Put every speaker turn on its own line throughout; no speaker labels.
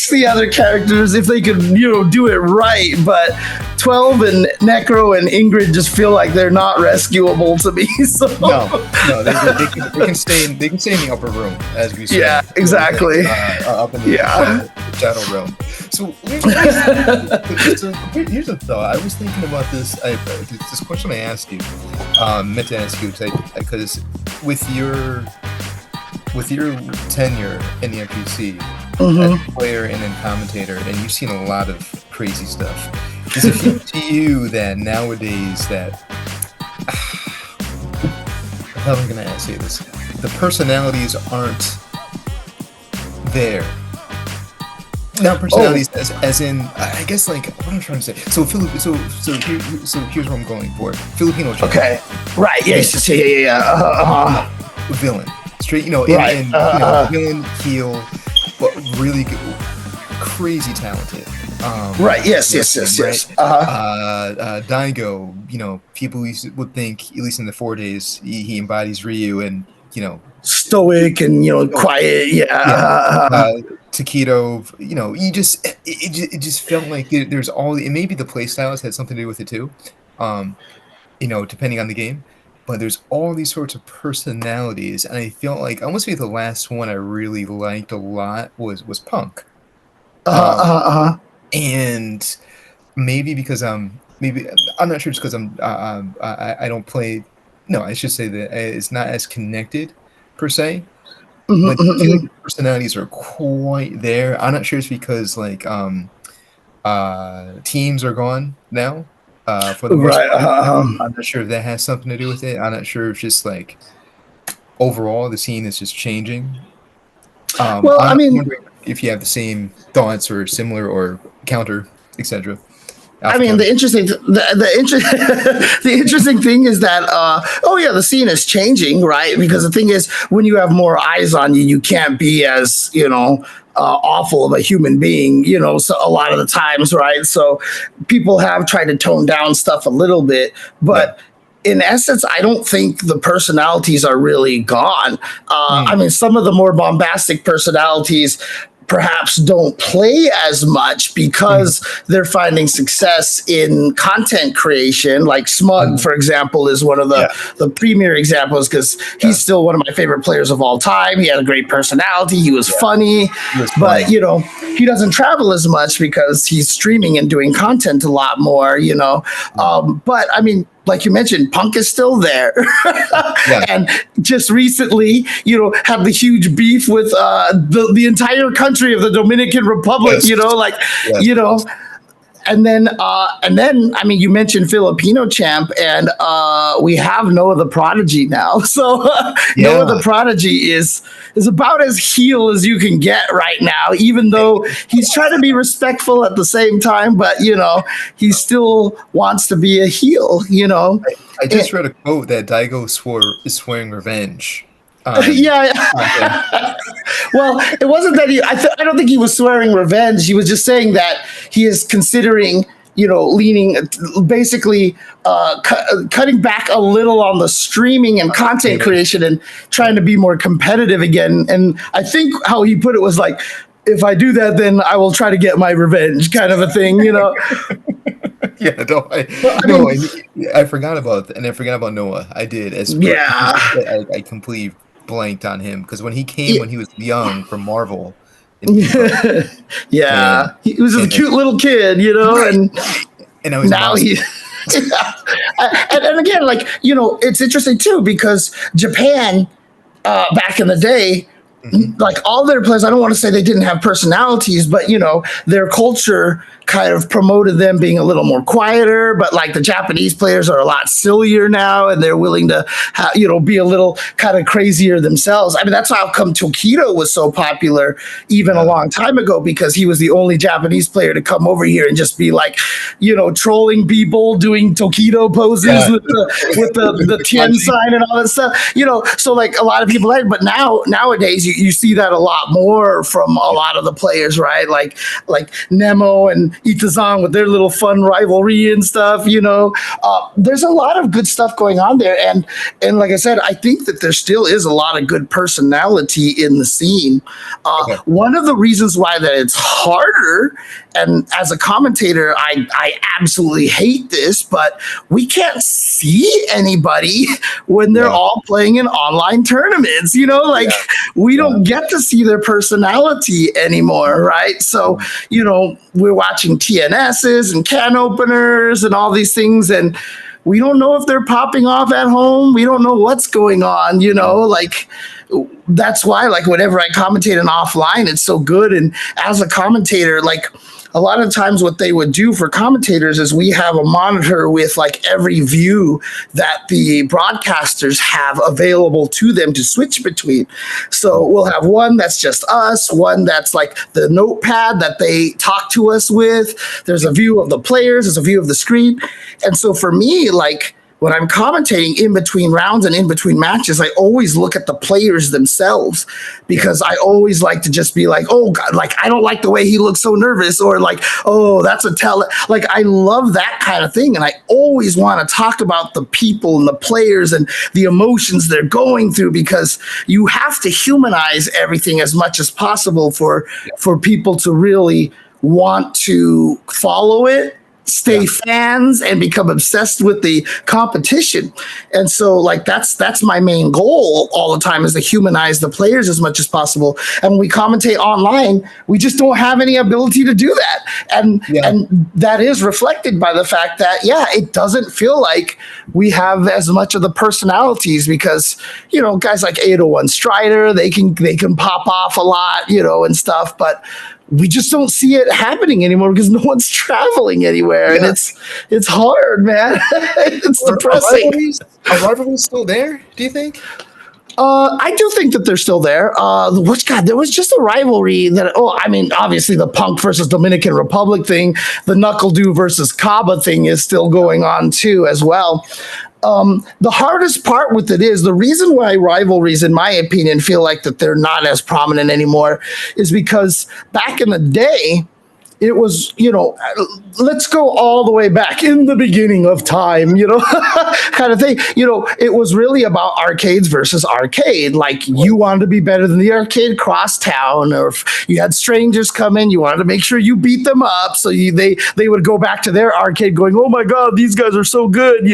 likes the other characters if they could, do it right. But 12 and Necro and Ingrid just feel like they're not rescuable to me. So
no, they can stay in the upper room, as we said.
Yeah, exactly.
Up in the shadow realm. So here's a thought. I was thinking about this. This question I asked you, meant to ask you because with your tenure in the FGC as a player and then commentator, and you've seen a lot of crazy stuff. Does it feel to you that nowadays that how am I going to say this? The personalities aren't there. Not personalities as in, I guess, like, what I'm trying to say. So here's what I'm going for. Filipino champ.
Okay. Right. Yes. Yeah.
Villain. Straight.
Right.
Villain, heel, but really good, crazy talented.
Right. Yes.
Daigo. People would think, at least in the 4 days, he embodies Ryu, and
stoic and quiet.
Taquito, it just felt like there's all, and maybe the play styles had something to do with it too, depending on the game. But there's all these sorts of personalities, and I feel like almost the last one I really liked a lot was Punk. And maybe because maybe I'm not sure, it's because I don't play. No, I should say that it's not as connected per se. But the personalities are quite there. I'm not sure it's because teams are gone now. For the most part. I'm not sure if that has something to do with it. I'm not sure if just like overall the scene is just changing. I'm wondering if you have the same thoughts or similar or counter, etc.
The interesting thing is that the scene is changing, right? Because the thing is, when you have more eyes on you, you can't be as awful of a human being, so a lot of the times, right? So people have tried to tone down stuff a little bit, but in essence, I don't think the personalities are really gone. Some of the more bombastic personalities perhaps don't play as much because they're finding success in content creation. Like Smug, for example, is one of the premier examples, because he's still one of my favorite players of all time. He had a great personality. He was funny, but he doesn't travel as much because he's streaming and doing content a lot more, but like you mentioned, Punk is still there. And just recently, had the huge beef with the entire country of the Dominican Republic, And then, you mentioned Filipino champ, and we have Noah the Prodigy now. So Noah the Prodigy is about as heel as you can get right now, even though he's trying to be respectful at the same time. But, he still wants to be a heel,
I just read a quote that Daigo is swearing revenge.
Well, it wasn't that I don't think he was swearing revenge. He was just saying that he is considering, leaning, basically cutting back a little on the streaming and content creation and trying to be more competitive again. And I think how he put it was like, if I do that, then I will try to get my revenge, kind of a thing,
I forgot about Noah. I did. I completely blanked on him because when he was young from Marvel.
He was a cute little kid, and now he. And again, it's interesting too, because Japan back in the day, like all their players, I don't want to say they didn't have personalities, but their culture kind of promoted them being a little more quieter. But like the Japanese players are a lot sillier now, and they're willing to be a little kind of crazier themselves. That's how come Taquito was so popular even a long time ago, because he was the only Japanese player to come over here and just be like, trolling people, doing Taquito poses with the Chen sign and all that stuff. So like a lot of people but nowadays you see that a lot more from a lot of the players, right? Like Nemo and Itazan with their little fun rivalry and stuff. There's a lot of good stuff going on there, and like I said, I think that there still is a lot of good personality in the scene. One of the reasons why that it's harder, and as a commentator, I absolutely hate this, but we can't see anybody when they're all playing in online tournaments. We don't get to see their personality anymore, right? So, we're watching TNSs and can openers and all these things, and we don't know if they're popping off at home. We don't know what's going on, that's why, whenever I commentate an offline, it's so good. And as a commentator, a lot of times what they would do for commentators is we have a monitor with every view that the broadcasters have available to them to switch between. So we'll have one that's just us, one that's the notepad that they talk to us with. There's a view of the players, there's a view of the screen. And so for me, when I'm commentating in between rounds and in between matches, I always look at the players themselves, because I always like to just be oh God, I don't like the way he looks so nervous, or oh, that's a tell. I love that kind of thing. And I always want to talk about the people and the players and the emotions they're going through, because you have to humanize everything as much as possible for people to really want to follow it, stay fans, and become obsessed with the competition. And so that's my main goal all the time, is to humanize the players as much as possible. And when we commentate online, we just don't have any ability to do that. And that is reflected by the fact that it doesn't feel like we have as much of the personalities, because guys like 801 Strider, they can pop off a lot, and stuff, but we just don't see it happening anymore because no one's traveling anywhere, and it's hard, man. It's depressing.
Are rivalries still there, do you think?
I do think that they're still there. There was just a rivalry that, obviously the Punk versus Dominican Republic thing, the Knuckle Do versus Kaba thing is still going on too, as well. The hardest part with it is, the reason why rivalries, in my opinion, feel like that they're not as prominent anymore is because back in the day, it was, let's go all the way back in the beginning of time, kind of thing. It was really about arcades versus arcade. You wanted to be better than the arcade across town, or if you had strangers come in, you wanted to make sure you beat them up. So they would go back to their arcade going, oh my God, these guys are so good,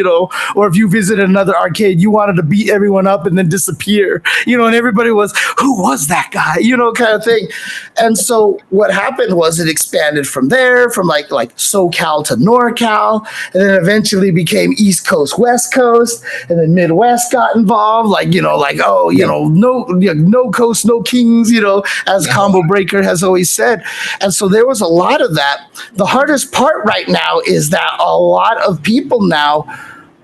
or if you visited another arcade, you wanted to beat everyone up and then disappear, and everybody was, who was that guy, kind of thing. And so what happened was it expanded from there, from like SoCal to NorCal, and then eventually became East Coast, West Coast, and then Midwest got involved. No coast, no kings, as Combo Breaker has always said. And so there was a lot of that. The hardest part right now is that a lot of people now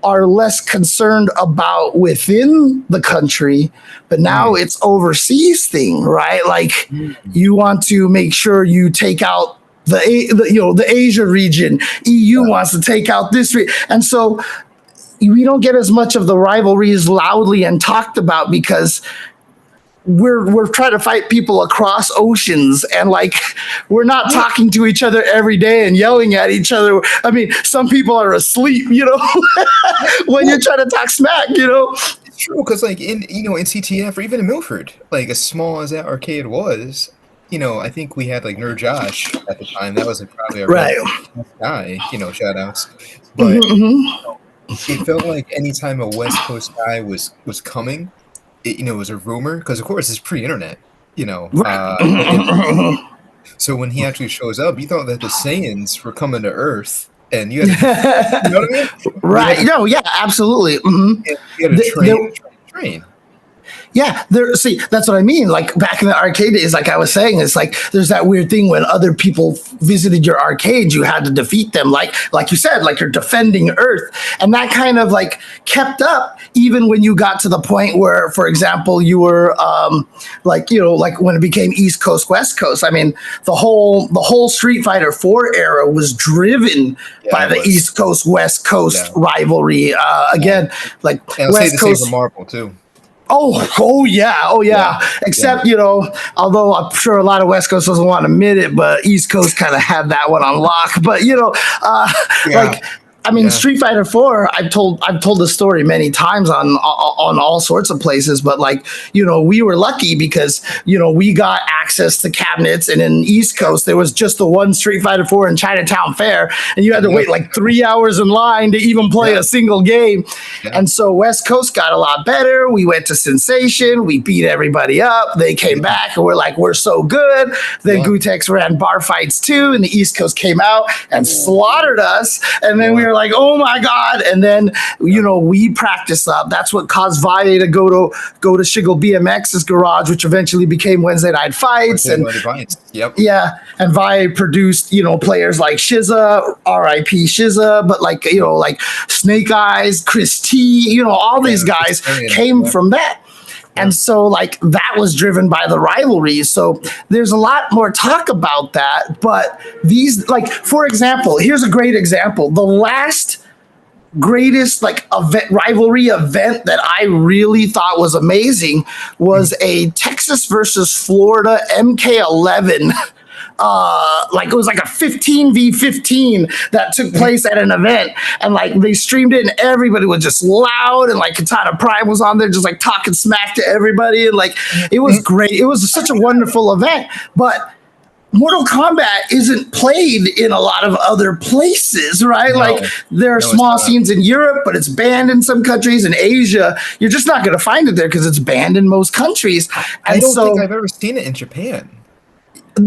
are less concerned about within the country, but now it's overseas thing, right? You want to make sure you take out the Asia region. EU wants to take out this region. And so we don't get as much of the rivalries loudly and talked about, because we're trying to fight people across oceans, and we're not talking to each other every day and yelling at each other. I mean, some people are asleep, when you're trying to talk smack,
It's true, because in CTF, or even in Milford, as small as that arcade was, I think we had Nerd Josh at the time. That was probably our guy, shout outs. But it felt like anytime a West Coast guy was coming, it was a rumor, because of course it's pre-internet, so when he actually shows up, you thought that the Saiyans were coming to Earth, and you had to, you know what I mean?
Right. No, yeah, absolutely.
You had to train.
Yeah, that's what I mean. Back in the arcade days, I was saying, it's there's that weird thing when other people visited your arcade, you had to defeat them. Like you said, you're defending Earth. And that kind of kept up even when you got to the point where, for example, you were when it became East Coast, West Coast. I mean, the whole Street Fighter 4 era was driven by the East Coast, West Coast rivalry. Again,
and I'll
West
say the
Coast
same for Marvel too.
Oh yeah, oh yeah.
Yeah, yeah,
Except, although I'm sure a lot of West Coast doesn't want to admit it, but East Coast kind of had that one on lock. But
yeah,
like I mean,
yeah.
Street Fighter 4, I've told the story many times on all sorts of places, but like, we were lucky because, we got access to cabinets, and in East Coast there was just the one Street Fighter 4 in Chinatown Fair, and you had to
Yep,
wait like 3 hours in line to even play
yep,
a single game.
yep,
And so West Coast got a lot better. We went to Sensation, we beat everybody up. They came
yeah,
back and we're like, we're so good. Then
yeah,
Gutex ran bar fights too, and the East Coast came out and slaughtered us. And then we
yeah,
were like, oh my God. And then,
yeah.
we practiced up. That's what caused Valle to go to Shiggle BMX's garage, which eventually became Wednesday Night Fights.
Okay,
And
about advice. Yep.
yeah, and Valle produced, players like Shiza, R.I.P. Shiza, but like, like Snake Eyes, Chris T, all
Yeah,
these guys
vegetarian.
came
Yeah,
from that.
yeah.
And so, like, that was driven by the rivalries. So there's a lot more talk about that. But these, like, for example, here's a great example. The last greatest like rivalry event that I really thought was amazing was a Texas versus Florida MK11. Like it was like a 15v15 that took place at an event, and like they streamed it and everybody was just loud, and like Katana Prime was on there just like talking smack to everybody, and like it was great. It was such a wonderful event. But Mortal Kombat isn't played in a lot of other places, right? Like
No,
there are
no, it's
small
not.
scenes in Europe, but it's banned in some countries. In Asia, you're just not going to find it there because it's banned in most countries.
I
And
don't think
so,
I've ever seen it in Japan.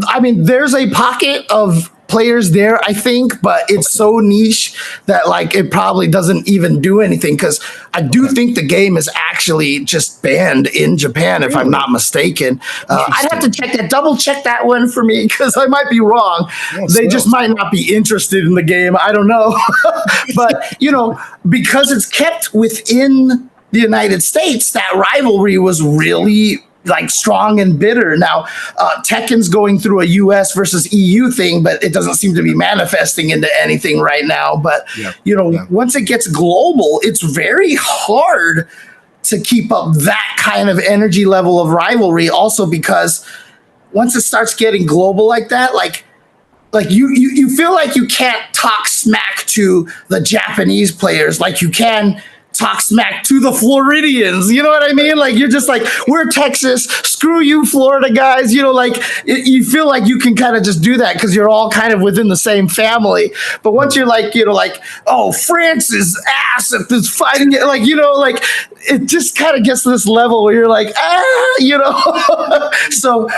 I mean, there's a pocket of players there, I think, but it's
Okay,
so niche that like it probably doesn't even do anything, because I do
okay.
think the game is actually just banned in Japan, if I'm
Really
not mistaken. I'd have to
interesting.
check that, double check that one for me, because I might be wrong.
Yeah,
They just
still.
might not be interested in the game. I don't know. But, because it's kept within the United States, that rivalry was really like strong and bitter. Now, Tekken's going through a US versus EU thing, but it doesn't seem to be manifesting into anything right now. But,
Yeah, yeah,
once it gets global, it's very hard to keep up that kind of energy level of rivalry. Also, because once it starts getting global like that, like you feel like you can't talk smack to the Japanese players like you can talk smack to the Floridians. You know what I mean? Like you're just like, we're Texas, screw you Florida guys. Like you feel like you can kind of just do that because you're all kind of within the same family. But once you're like, like, oh, France's ass at this fighting, like, like it just kind of gets to this level where you're like, So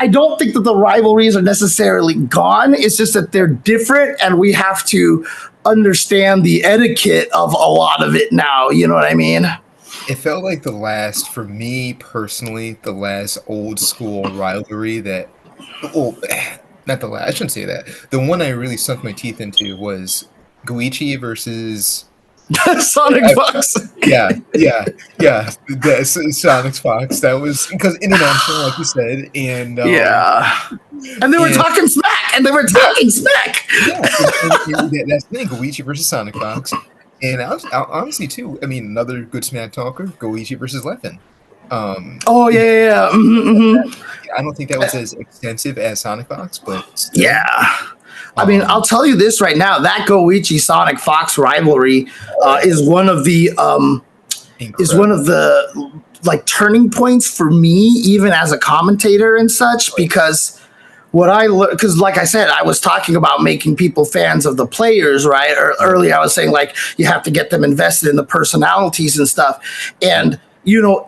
I don't think that the rivalries are necessarily gone. It's just that they're different, and we have to understand the etiquette of a lot of it now. You know what I mean?
It felt like for me personally, the last old school rivalry that, well, not the last, I shouldn't say that. The one I really sunk my teeth into was Goichi versus,
Sonic Fox.
yeah, yeah, yeah, Sonic's Fox. That was because international, like you said, and
Yeah. And they were
and
talking smack, and they were talking smack.
yeah, and that's the thing, Goichi versus Sonic Fox. And honestly, too, I mean, another good smack talker, Goichi versus Leffen.
Oh yeah, yeah, yeah.
I don't think that was as extensive as Sonic Fox, but still,
Yeah. I mean, I'll
um,
tell you this right now: that Goichi Sonic Fox rivalry is one of the
incredible.
like turning points for me, even as a commentator and such, because because like I said, I was talking about making people fans of the players, right? Or earlier I was saying like you have to get them invested in the personalities and stuff. And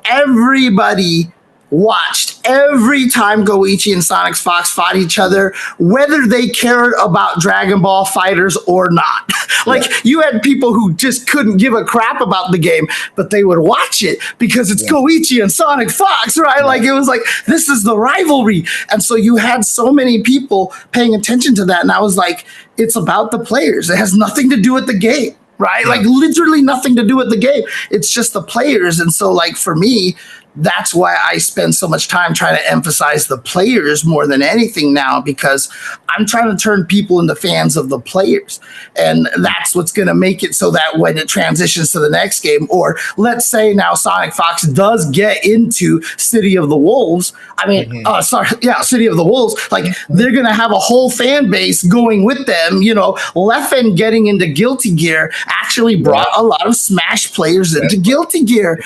everybody watched every time Goichi and Sonic Fox fought each other, whether they cared about Dragon Ball Fighters or not. Like you had people who just couldn't give a crap about the game, but they would watch it because it's Goichi and Sonic Fox, right? Like it was like, this is the rivalry. And so you had so many people paying attention to that. And I was like, it's about the players. It has nothing to do with the game. Right?
Yeah.
Like literally nothing to do with the game. It's just the players. And so like for me, that's why I spend so much time trying to emphasize the players more than anything now, because I'm trying to turn people into fans of the players. And that's what's going to make it so that when it transitions to the next game, or let's say now Sonic Fox does get into City of the Wolves. I mean, City of the Wolves, like they're going to have a whole fan base going with them. You know, Leffen getting into Guilty Gear actually brought a lot of Smash players into Guilty Gear,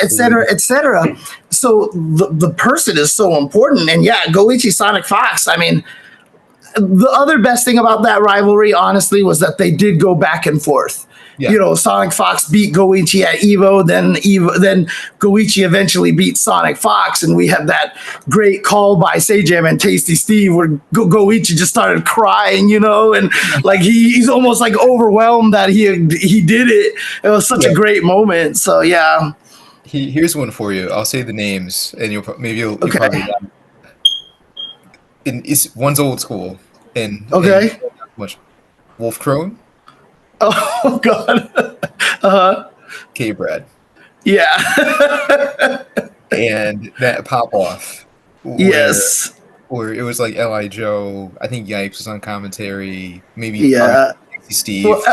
et cetera, et cetera. So the person is so important. And yeah, Goichi Sonic Fox, I mean, the other best thing about that rivalry, honestly, was that they did go back and forth. Yeah. You know, Sonic Fox beat Goichi at Evo, then Goichi eventually beat Sonic Fox, and we had that great call by Sajam and Tasty Steve where Goichi just started crying, you know, and like he's almost like overwhelmed that he did it. It was such a great moment. So yeah.
Here's one for you. I'll say the names, and you'll probably one's old school, and much Wolf Crone.
Oh God.
K-Brad.
Yeah.
And that pop off.
Yes.
Where it was like L.I. Joe. I think Yipes was on commentary. Maybe Steve.
Well,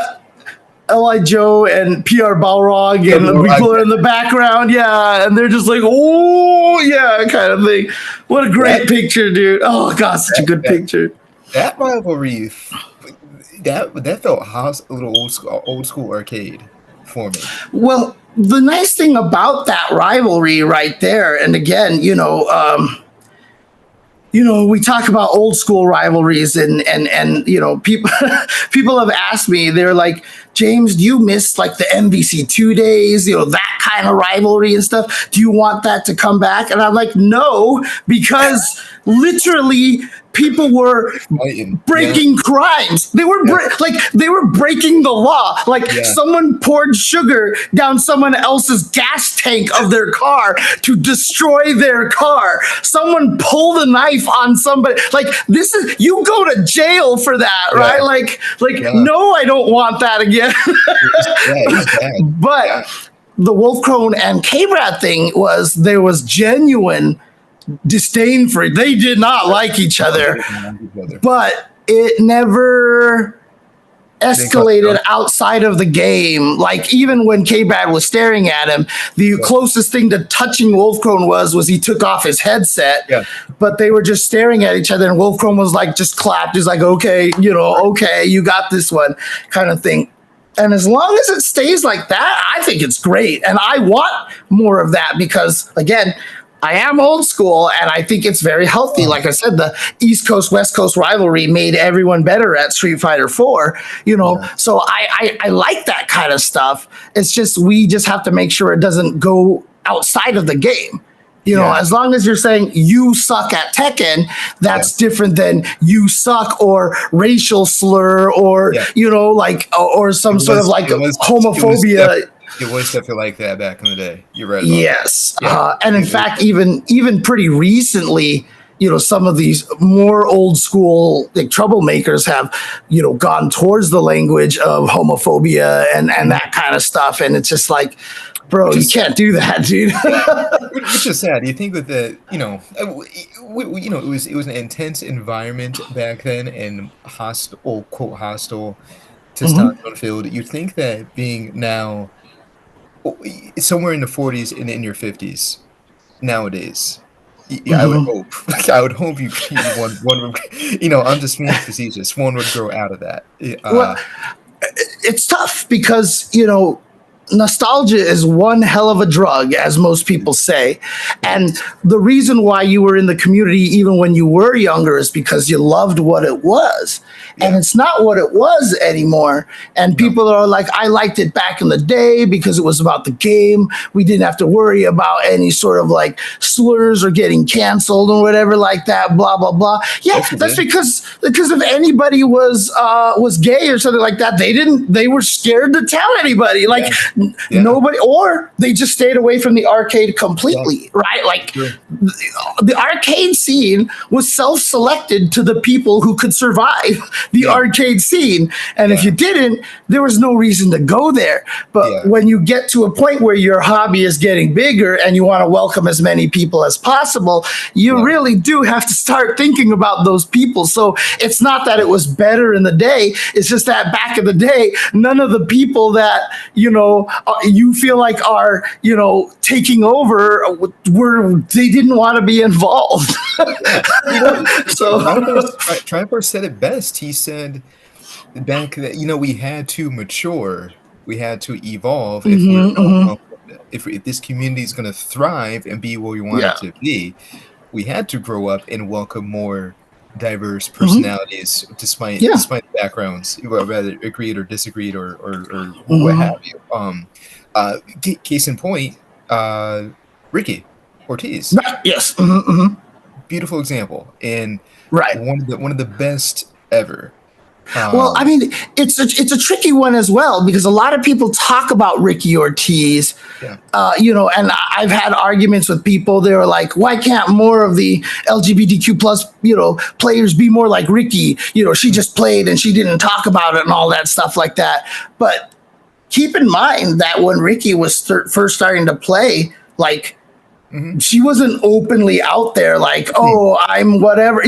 L.I. Joe and PR Balrog and people are in the background, and they're just like, oh, yeah, kind of thing. What a great picture, dude. Oh, God, such a good picture.
That rivalry, that felt a little old school arcade for me.
Well, the nice thing about that rivalry right there, and again, you know, we talk about old school rivalries and you know, people have asked me, they're like, James, do you miss like the MVC2 days, you know, that kind of rivalry and stuff? Do you want that to come back? And I'm like, no, because literally people were breaking crimes. They were they were breaking the law. Like someone poured sugar down someone else's gas tank of their car to destroy their car. Someone pulled a knife on somebody. Like this is, you go to jail for that, right? No, I don't want that again. But the Wolf Crone and K-Brad thing was, there was genuine disdain for it. They did not like each other, but it never escalated outside of the game. Like even when K-Brad was staring at him, the closest thing to touching Wolf Crone was he took off his headset, but they were just staring at each other, and Wolf Crone was like, just clapped. He's like, okay, you know, okay, you got this one, kind of thing. And as long as it stays like that, I think it's great. And I want more of that because, again, I am old school, and I think it's very healthy. Like I said, the East Coast, West Coast rivalry made everyone better at Street Fighter 4, you know, so I like that kind of stuff. It's just, we just have to make sure it doesn't go outside of the game. You know, as long as you're saying you suck at Tekken, that's different than you suck or racial slur or, you know, like, or some sort of like homophobia.
It was stuff like that back in the day. You're right.
Yes. And in fact, even pretty recently, you know, some of these more old school like troublemakers have, you know, gone towards the language of homophobia and that kind of stuff. And it's just like, bro, you can't do that, dude.
Which is sad. You think that it was an intense environment back then and hostile, quote hostile, to Stockton Field. You'd think that being now somewhere in the 40s and in your 50s nowadays, I would hope. I would hope one would, you know, I'm just being facetious. One would grow out of that.
Well, it's tough because, you know, nostalgia is one hell of a drug, as most people say. And the reason why you were in the community even when you were younger is because you loved what it was. And it's not what it was anymore. And people are like, I liked it back in the day because it was about the game. We didn't have to worry about any sort of like slurs or getting canceled or whatever like that, blah, blah, blah. Yeah, that's because if anybody was gay or something like that, they were scared to tell anybody. Like
Yeah.
Nobody, or they just stayed away from the arcade completely, right? Like
True.
the arcade scene was self-selected to the people who could survive the
Yeah.
arcade scene. And if
Yeah.
you didn't, there was no reason to go there. But
Yeah.
when you get to a point where your hobby is getting bigger and you want to welcome as many people as possible, you
Yeah.
really do have to start thinking about those people. So it's not that it was better in the day. It's just that back in the day, none of the people that, you feel like are, taking over they didn't want to be involved.
Yeah.
So
Triforce said it best. He said back that we had to mature, we had to evolve if if this community is going to thrive and be where we want
yeah.
it to be. We had to grow up and welcome more diverse personalities, despite backgrounds, whether agreed or disagreed or what have you. Case in point, Ricki Ortiz.
Yes.
Beautiful example, and
Right.
one of the best ever.
Well, I mean, it's a tricky one as well, because a lot of people talk about Ricki Ortiz,
Yeah.
And I've had arguments with people. They were like, "Why can't more of the LGBTQ plus players be more like Ricki? She just played and she didn't talk about it and all that stuff like that." But keep in mind that when Ricki was first starting to play, like. She wasn't openly out there like, "Oh, I'm whatever,"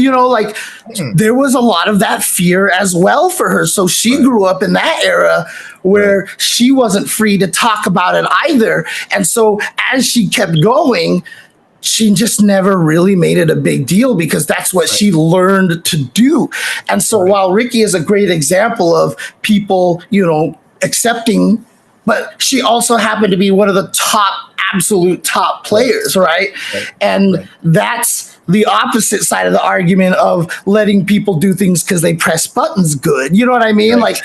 there was a lot of that fear as well for her. So she grew up in that era where she wasn't free to talk about it either. And so as she kept going, she just never really made it a big deal because that's what she learned to do. And so while Ricki is a great example of people, accepting, but she also happened to be one of the absolute top players, right? And that's the opposite side of the argument of letting people do things because they press buttons good. You know what I mean? Like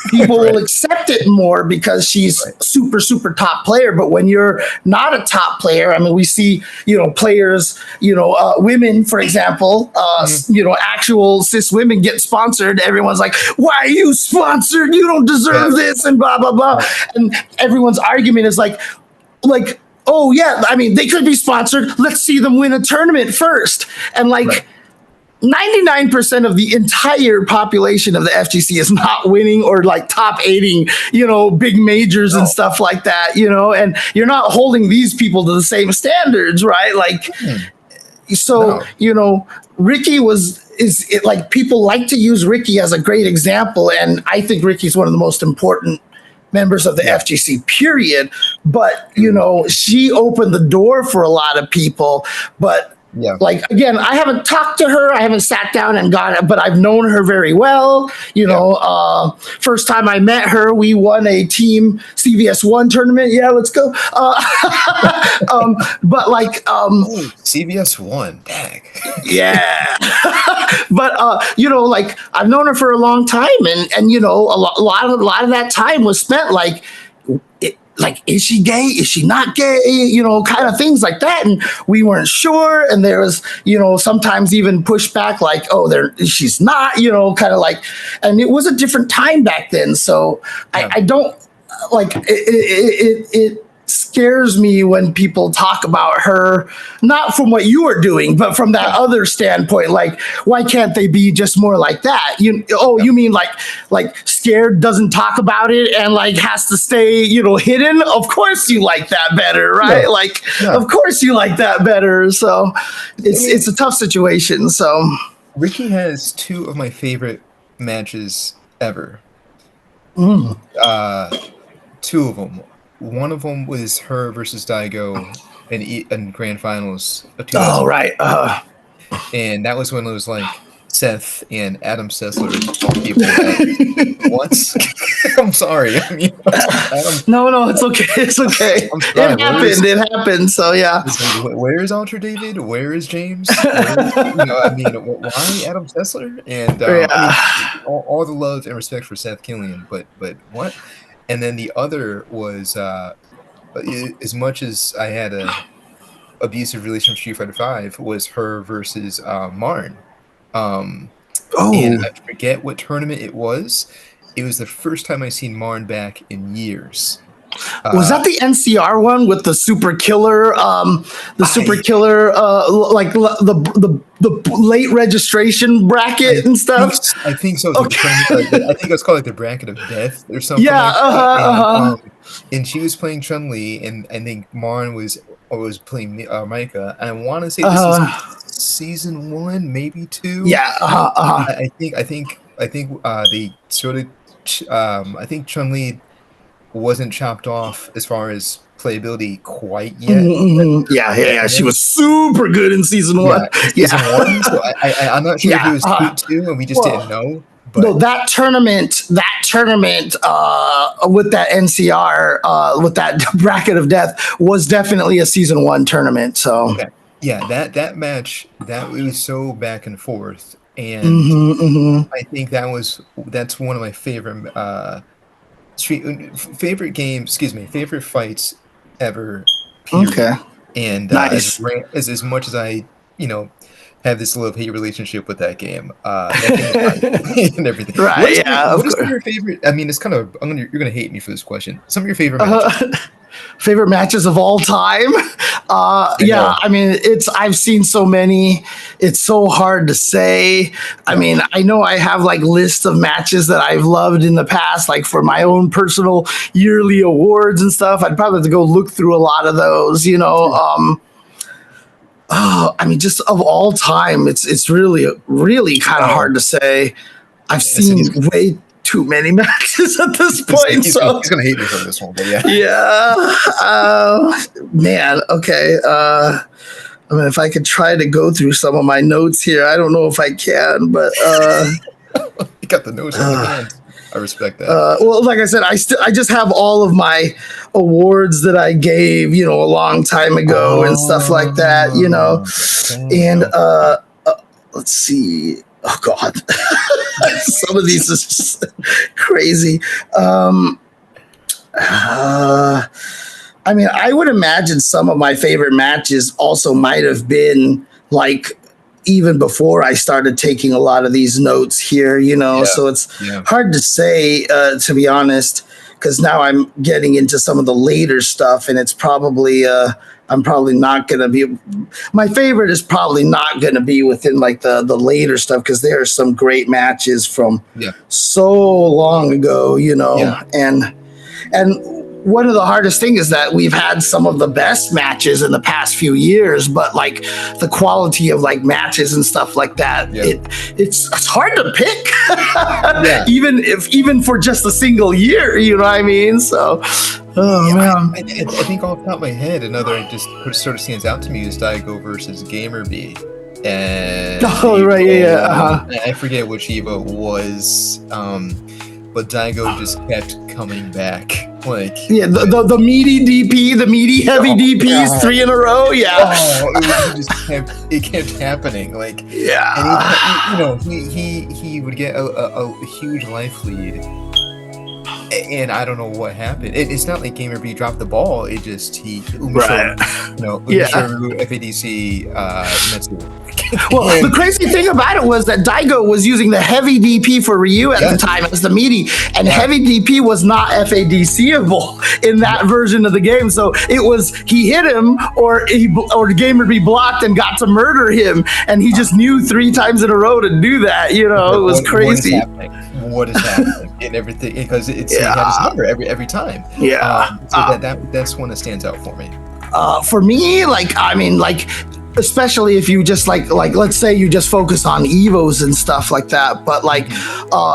people will accept it more because she's super, super top player. But when you're not a top player, I mean, we see, players, women, for example, actual cis women get sponsored. Everyone's like, "Why are you sponsored? You don't deserve this," and blah, blah, blah. And everyone's argument is like, "Oh yeah, I mean, they could be sponsored. Let's see them win a tournament first." And 99% of the entire population of the FGC is not winning or top eighting, big majors and stuff like that, and you're not holding these people to the same standards, right? Ricki people like to use Ricki as a great example. And I think Ricki's one of the most important members of the FGC period, but she opened the door for a lot of people. But again, I haven't talked to her, I haven't sat down and got it, but I've known her very well. First time I met her, we won a team CVS1 tournament. Yeah, let's go. But
CVS1, dang.
Yeah. But I've known her for a long time, and a lot of that time was spent is she gay? Is she not gay? Kind of things like that. And we weren't sure. And there was, sometimes even pushback she's not, and it was a different time back then. So I don't it scares me when people talk about her, not from what you are doing, but from that other standpoint. Why can't they be just more like that? You mean scared, doesn't talk about it, and has to stay, hidden? Of course you like that better, right? Of course you like that better. So it's a tough situation. So
Ricki has two of my favorite matches ever. Two of them. One of them was her versus Daigo in grand finals of 2000.
Oh, right.
And that was when it was Seth and Adam Sessler people once. I'm sorry. I mean,
no, it's okay. It's okay. It happened. So yeah.
Where is Ultra David? Where is James? Why Adam Sessler? And all the love and respect for Seth Killian, but what? And then the other was, as much as I had a abusive relationship with Street Fighter 5, was her versus Marn. And I forget what tournament it was. It was the first time I seen Marn back in years.
Was that the NCR one with the super killer, super killer, the late registration bracket and stuff?
I think so.
Okay.
I think it's called like the bracket of death or something
Yeah.
like that. And she was playing Chun-Li, and I think Marn was playing Micah. And I want to say this is season 1, maybe 2.
Yeah.
I think they sort of. I think Chun-Li wasn't chopped off as far as playability quite yet.
Yeah. She was super good in season 1.
Season 1. So I'm not sure if it was 2, and we just didn't know. But
no, that tournament with that NCR with that bracket of death was definitely a season 1 tournament. So
that match, that was so back and forth, and I think that's one of my favorite favorite fights ever. Period.
Okay.
And
nice.
as much as I have this love-hate relationship with that game, and everything.
Right?
What is your favorite? I mean, it's kind of you're gonna hate me for this question. Some of your favorite matches.
Favorite matches of all time? I mean, I've seen so many. It's so hard to say. I mean, I know I have like lists of matches that I've loved in the past, like for my own personal yearly awards and stuff. I'd probably have to go look through a lot of those, I mean, just of all time, it's really, really kind of hard to say. I've seen way too many matches at this point.
He's gonna hate me for this one, but yeah.
Man. Okay. I mean, if I could try to go through some of my notes here, I don't know if I can, but
you got the notes on the hand. I respect that.
Well, like I said, I just have all of my awards that I gave, a long time ago and stuff like that, And let's see. Oh God, some of these is just crazy. I mean, I would imagine some of my favorite matches also might have been like even before I started taking a lot of these notes here, so it's hard to say, to be honest, because now I'm getting into some of the later stuff, and it's probably, I'm probably not going to be, my favorite is probably not going to be within like the later stuff, because there are some great matches from so long ago, and one of the hardest things is that we've had some of the best matches in the past few years, but like the quality of like matches and stuff like that, it's hard to pick, even for just a single year, you know what I mean? So, man.
I think off the top of my head, another just sort of stands out to me is Daigo versus Gamer B. And I forget which Evo it was, but Daigo just kept coming back. Like
the meaty DP, the meaty heavy DPs, 3 in a row.
It kept happening. Like and he would get a huge life lead, and I don't know what happened. It's not like Gamer B dropped the ball. It just FADC Metsu.
Well, the crazy thing about it was that Daigo was using the heavy DP for Ryu at the time as the meaty, and heavy DP was not FADCable in that version of the game. So it was he hit him, or Gamer B blocked and got to murder him, and he just knew 3 times in a row to do that. It was crazy.
What is happening and everything, because he had his number every time. That's one that stands out for me.
For me, especially if you just like let's say you just focus on Evos and stuff like that, but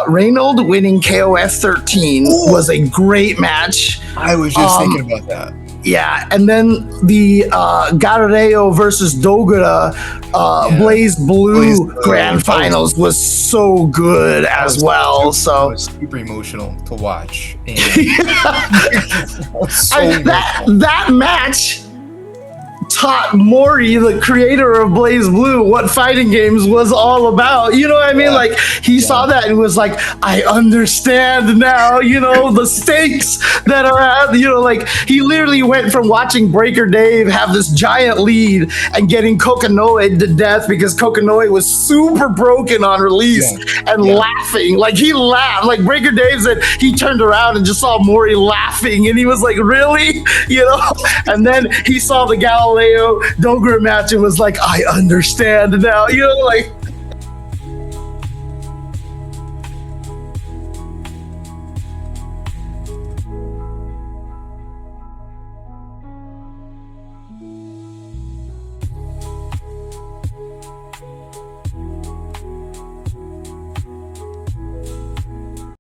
Reynold winning KOF 13 was a great match.
I was just thinking about that.
Yeah, and then the Galileo versus Dogura Blaze Blue Grand Finals was so good as well. So
it was super emotional to watch. And
that match taught Mori, the creator of Blaze Blue, what fighting games was all about. You know what I mean? Like he saw that and was like, I understand now, you know, the stakes that are at, you know, like he literally went from watching Breaker Dave have this giant lead and getting Kokonoe to death because Kokonoe was super broken on release and laughing. Like he laughed. Like Breaker Dave said he turned around and just saw Mori laughing and he was like, really? You know? And then he saw the Galileo Dogura match and was like, I understand now. You know, like